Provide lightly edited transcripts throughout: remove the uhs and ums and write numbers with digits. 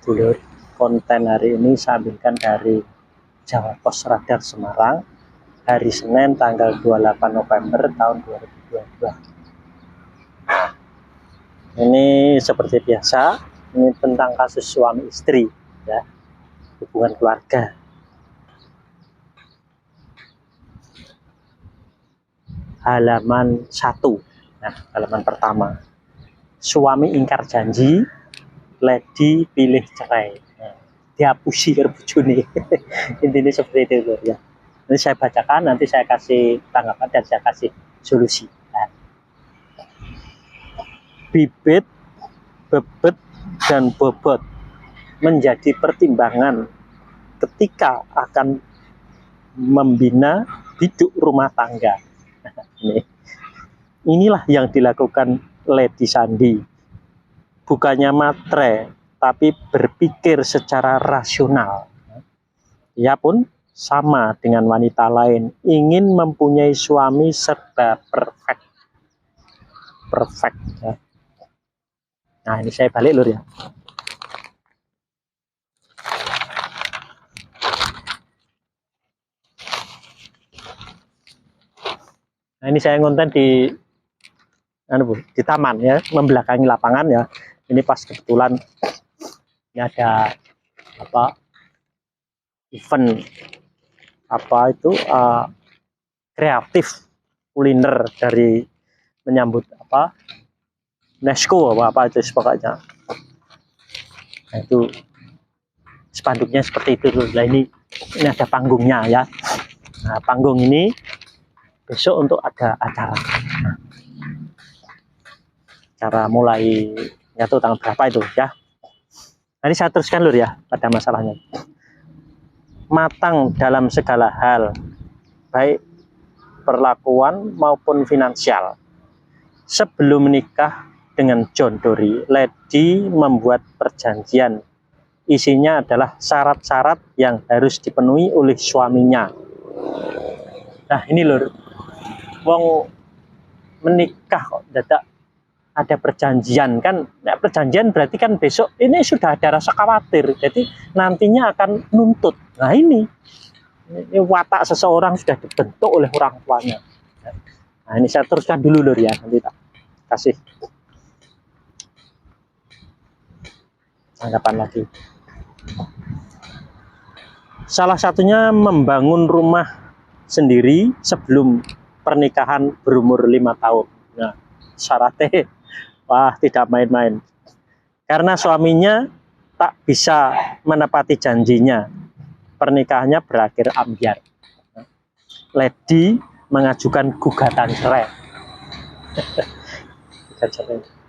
Dulur, konten hari ini saya ambilkan dari Jawa Pos Radar Semarang, hari Senin tanggal 28 November tahun 2022. Ini seperti biasa, ini tentang kasus suami istri, ya, hubungan keluarga. Halaman 1, nah, halaman pertama. Suami ingkar janji, lady pilih cerai. Nah, dihapusi karo bojone. Intinya seperti itu, ya. Ini saya bacakan, nanti saya kasih tanggapan dan saya kasih solusi. Nah, bibit, bebet, dan bobot menjadi pertimbangan ketika akan membina biduk rumah tangga. Inilah yang dilakukan Lady Sandi. Bukannya matre, tapi berpikir secara rasional. Ia pun sama dengan wanita lain, ingin mempunyai suami serba perfect. Ya. Nah, ini saya balik lur ya. Nah, ini saya ngonten di taman ya, membelakangi lapangan ya. Ini pas kebetulan ini ada event kreatif kuliner dari menyambut UNESCO apa itu pokoknya. Nah, itu spanduknya seperti itu. Nah, ini ada panggungnya ya. Nah, panggung ini besok untuk ada acara. Cara mulai nyatu tanggal berapa itu ya. Nanti saya teruskan lur ya pada masalahnya. Matang dalam segala hal, baik perlakuan maupun finansial. Sebelum menikah dengan John Dory, Lady membuat perjanjian. Isinya adalah syarat-syarat yang harus dipenuhi oleh suaminya. Nah, ini lur, wong menikah kok dadak ada perjanjian kan. Nah, perjanjian berarti kan besok ini sudah ada rasa khawatir, jadi nantinya akan nuntut. Nah, ini watak seseorang sudah dibentuk oleh orang tuanya. Nah, ini saya teruskan dulu lur ya, nanti tak kasih tanggapan lagi. Salah satunya membangun rumah sendiri sebelum pernikahan berumur 5 tahun. Nah, syaratnya wah tidak main-main. Karena suaminya tak bisa menepati janjinya, pernikahannya berakhir ambyar. Lady mengajukan gugatan cerai.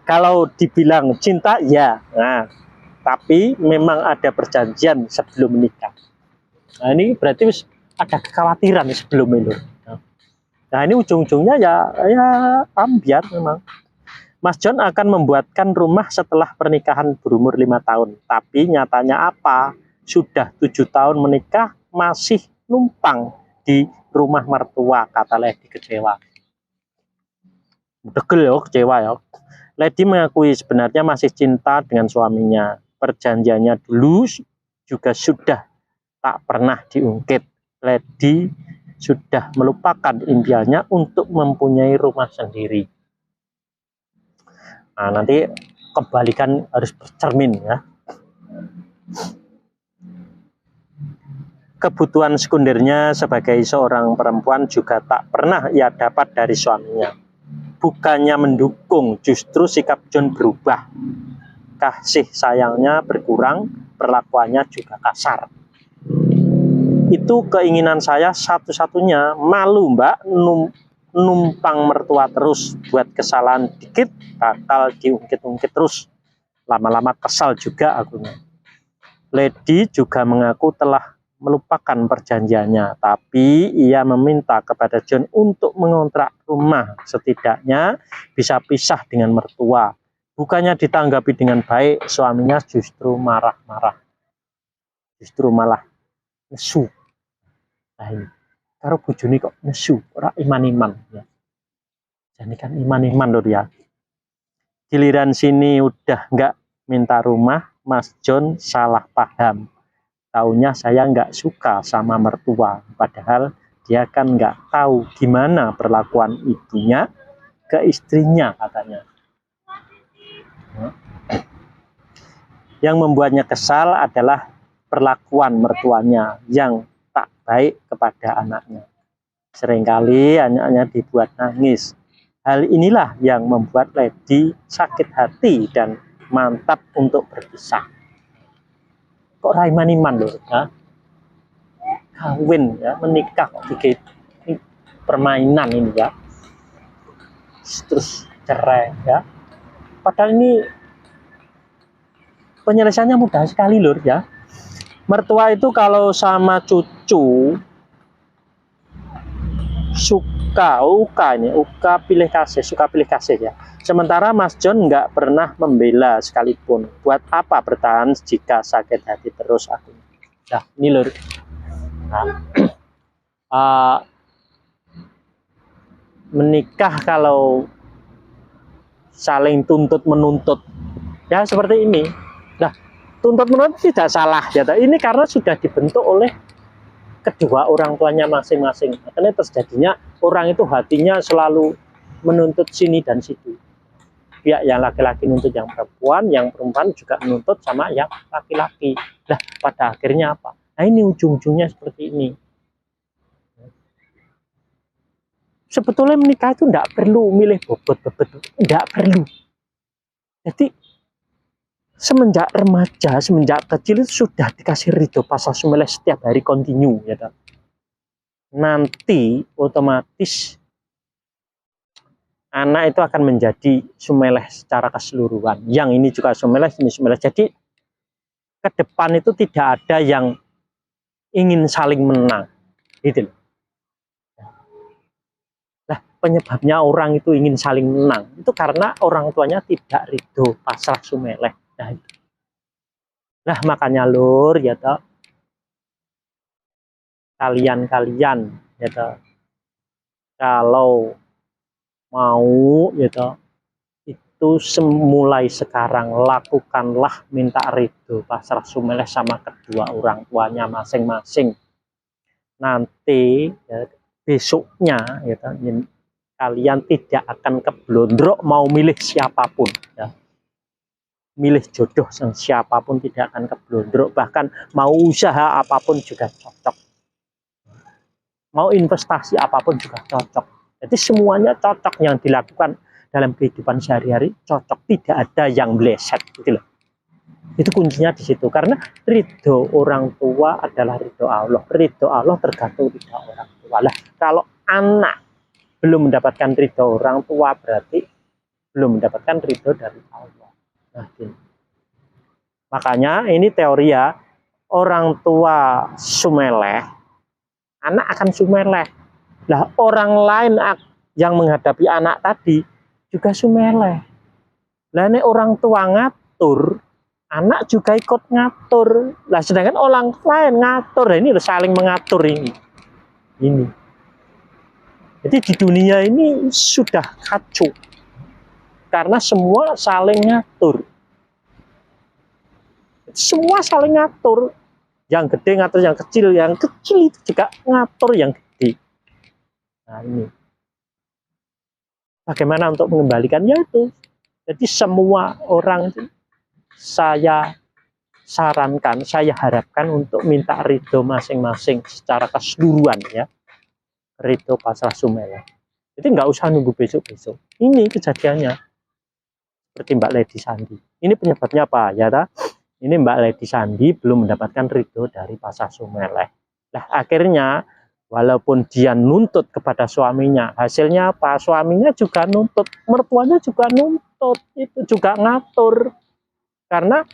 Kalau dibilang cinta ya, nah, tapi memang ada perjanjian sebelum menikah. Nah, ini berarti ada kekhawatiran sebelum itu. Nah, ini ujung-ujungnya ya ambyar memang. Mas John akan membuatkan rumah setelah pernikahan berumur 5 tahun. Tapi nyatanya apa? Sudah 7 tahun menikah masih numpang di rumah mertua, kata Lady kecewa. Degel ya, kecewa ya. Lady mengakui sebenarnya masih cinta dengan suaminya. Perjanjiannya dulu juga sudah tak pernah diungkit. Lady sudah melupakan impiannya untuk mempunyai rumah sendiri. Nah, nanti kebalikan harus bercermin ya. Kebutuhan sekundernya sebagai seorang perempuan juga tak pernah ia dapat dari suaminya. Bukannya mendukung, justru sikap John berubah. Kasih sayangnya berkurang, perlakuannya juga kasar. Itu keinginan saya satu-satunya. Malu mbak, numpang mertua terus, buat kesalahan dikit bakal diungkit-ungkit terus. Lama-lama kesal juga aku. Lady juga mengaku telah melupakan perjanjiannya, tapi ia meminta kepada John untuk mengontrak rumah, setidaknya bisa pisah dengan mertua. Bukannya ditanggapi dengan baik, suaminya justru marah-marah, justru malah nesu. Nah, ini karo bojone kok nesu, ora iman-iman ya. Jadi kan iman-iman lho ya. Giliran sini udah nggak minta rumah, Mas John salah paham. Taunya saya nggak suka sama mertua, padahal dia kan nggak tahu gimana perlakuan ibunya ke istrinya katanya. Yang membuatnya kesal adalah perlakuan mertuanya yang tak baik kepada anaknya. Seringkali anaknya dibuat nangis. Hal inilah yang membuat Lady sakit hati dan mantap untuk berpisah. Kok Raiman-iman loh, ya? Kawin ya, menikah kok dikit ini permainan ini ya, terus cerai ya. Padahal ini penyelesaiannya mudah sekali lur ya. Mertua itu kalau sama cucu suka pilih kasih ya. Sementara Mas John nggak pernah membela sekalipun. Buat apa bertahan jika sakit hati terus aku? Nah ini lur. Nah, menikah kalau saling tuntut menuntut ya seperti ini. Nah tuntut menuntut tidak salah ya. Ini karena sudah dibentuk oleh kedua orang tuanya masing-masing. Makanya terjadinya orang itu hatinya selalu menuntut sini dan situ. Pihak yang laki-laki nuntut yang perempuan juga menuntut sama yang laki-laki. Nah, pada akhirnya apa? Nah, ini ujung-ujungnya seperti ini. Sebetulnya menikah itu tidak perlu milih bobot-bobot, tidak perlu. Jadi semenjak remaja, semenjak kecil itu sudah dikasih ridho pasal sumeleh setiap hari kontinu ya kan? Nanti otomatis anak itu akan menjadi sumeleh secara keseluruhan. Yang ini juga sumeleh, ini sumeleh. Jadi ke depan itu tidak ada yang ingin saling menang, gitu loh. Nah, penyebabnya orang itu ingin saling menang itu karena orang tuanya tidak ridho pasrah sumeleh. Nah, makanya lur ya toh, kalian ya toh, kalau mau ya toh, itu mulai sekarang lakukanlah minta ridho pasrah sumeleh sama kedua orang tuanya masing-masing. Nanti ya, besoknya ya toh, kalian tidak akan keblondrok mau milih siapapun ya. Milih jodoh siapapun tidak akan keblondrok, bahkan mau usaha apapun juga cocok, mau investasi apapun juga cocok. Jadi semuanya cocok yang dilakukan dalam kehidupan sehari-hari, cocok, tidak ada yang bleset gitu loh. Itu kuncinya di situ, karena ridho orang tua adalah ridho Allah. Ridho Allah tergantung ridho orang tua. Lah kalau anak belum mendapatkan ridho orang tua berarti belum mendapatkan ridho dari Allah. Nah, ini. Makanya ini teori ya, orang tua sumeleh, anak akan sumeleh. Nah, orang lain yang menghadapi anak tadi juga sumeleh. Nah, ini orang tua ngatur, anak juga ikut ngatur. Nah, sedangkan orang lain ngatur, ini saling mengatur ini. Jadi di dunia ini sudah kacau. Karena semua saling ngatur. Semua saling ngatur. Yang gede ngatur yang kecil itu juga ngatur yang gede. Nah ini. Bagaimana untuk mengembalikannya itu? Jadi semua orang itu saya sarankan, saya harapkan untuk minta ridho masing-masing secara keseluruhan ya. Ridho pasrah sumeleh. Jadi nggak usah nunggu besok-besok. Ini kejadiannya. Seperti Mbak Lady Sandi. Ini penyebabnya apa? Ya, ini Mbak Lady Sandi belum mendapatkan ridho dari pasrah sumeleh. Nah, akhirnya walaupun dia nuntut kepada suaminya, hasilnya apa? Suaminya juga nuntut, mertuanya juga nuntut, itu juga ngatur. Karena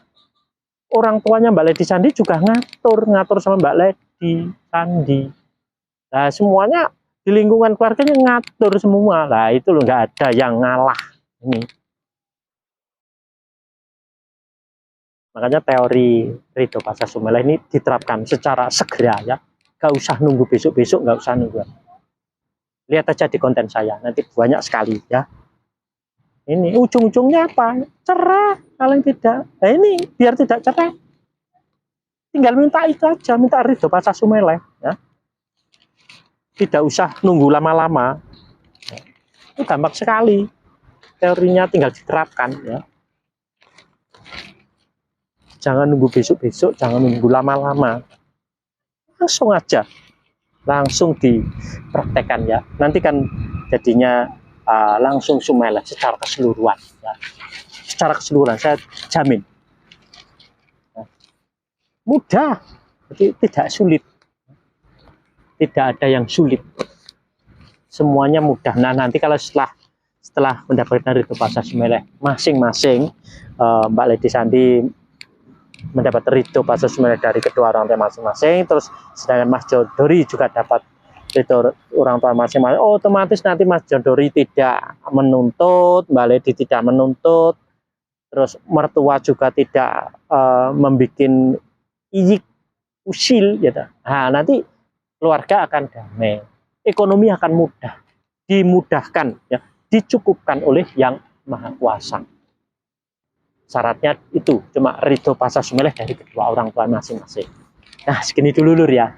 orang tuanya Mbak Lady Sandi juga ngatur sama Mbak Lady Sandi. Nah, semuanya di lingkungan keluarganya ngatur semua. Nah, itu loh, nggak ada yang ngalah. Ini. Makanya teori ridho pasrah sumeleh ini diterapkan secara segera ya. Gak usah nunggu besok-besok, gak usah nunggu. Lihat aja di konten saya, nanti banyak sekali ya. Ini ujung-ujungnya apa? Cerai paling tidak. Nah ini biar tidak cerai, tinggal minta itu aja, minta ridho pasca sumeleh ya. Tidak usah nunggu lama-lama. Itu gampang sekali. Teorinya tinggal diterapkan ya. Jangan nunggu besok-besok, jangan nunggu lama-lama. Langsung aja. Langsung dipraktekkan ya. Nanti kan jadinya langsung sumeleh secara keseluruhan ya. Secara keseluruhan saya jamin. Mudah. Jadi tidak sulit. Tidak ada yang sulit. Semuanya mudah. Nah, nanti kalau setelah mendapatkan ridho pasca sumeleh masing-masing, Mbak Lady Sandi mendapat ridho pasca sumeleh dari kedua orang tua masing-masing, terus sedangkan Mas Jodori juga dapat ridho orang tua masing-masing, otomatis nanti Mas Jodori tidak menuntut, Mbak Lady tidak menuntut, terus mertua juga tidak membuat iyik usil gitu. Nah, nanti keluarga akan damai, ekonomi akan mudah, dimudahkan ya, dicukupkan oleh Yang Maha Kuasa. Syaratnya itu cuma ridho pasca sumeleh dari kedua orang tua masing-masing. Nah, segini dulu Lur ya.